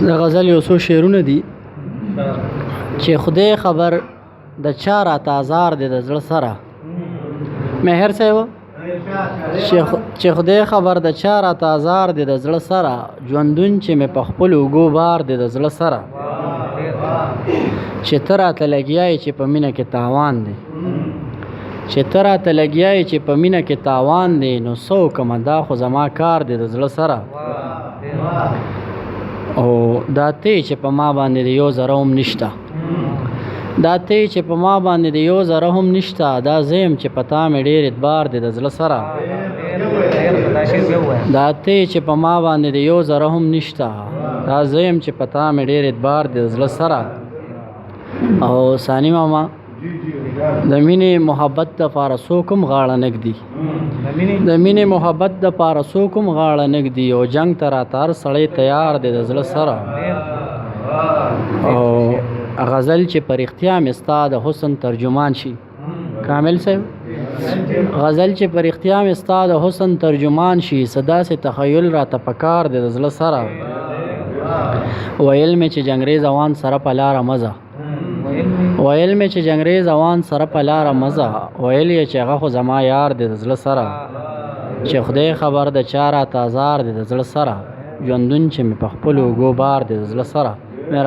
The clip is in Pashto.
د غزل یو څو شعرونه دي چې خدای خبر د چا راته ازار دی د زړه سره. مهر صاحب چې خدای خبر د چا راته ازار دی د زړه سره، ژوندون چې مې په خپلو اوږو بار دی د زړه سره. چې ته راته لګیایې چې په مینه کې تاوان دی، چې ته راته لګیایې چې په مینه کې تاوان دی، نو څه وکړمه دا خو زما کار دی د زړه سره. او دا ته چې په ما باندې د یو ذره هم نشته، دا ته چې په ما باندې د یو ذره هم نشته، دا زیم چې په تا مې ډېر اعتبار دی د زړه سره. دا ته چې په ما باندې د یو ذره هم نشته، دا زیم چې په تا مې ډېر اعتبار دی د زړه سره. او ثاني ماما د مینې محبت دپاره څوک هم غاړه نږدي، د مینې محبت دپاره څوک هم غاړه نږدي، او جنګ ته راته هر سړی تیار دی د زړه سره. او غزل چې په رښتیا مې ستا د حسن ترجمان شي، کامل صاحب غزل چې په رښتیا مې ستا د حسن ترجمان شي، څه داسې تخیل راته پکار دی د زړه سره. ویل مې چې جنګریز اوان سره په لاره مزه، ویل مې چې جنګریز اوان سره په لاره مزه، ویل یې چې هغه خو زما یار دی د زړه سره. چې خدای خبر د چا راته ازار دی د زړه سره، ژوندون چې مې په خپلو اوږو بار دی د زړه سره.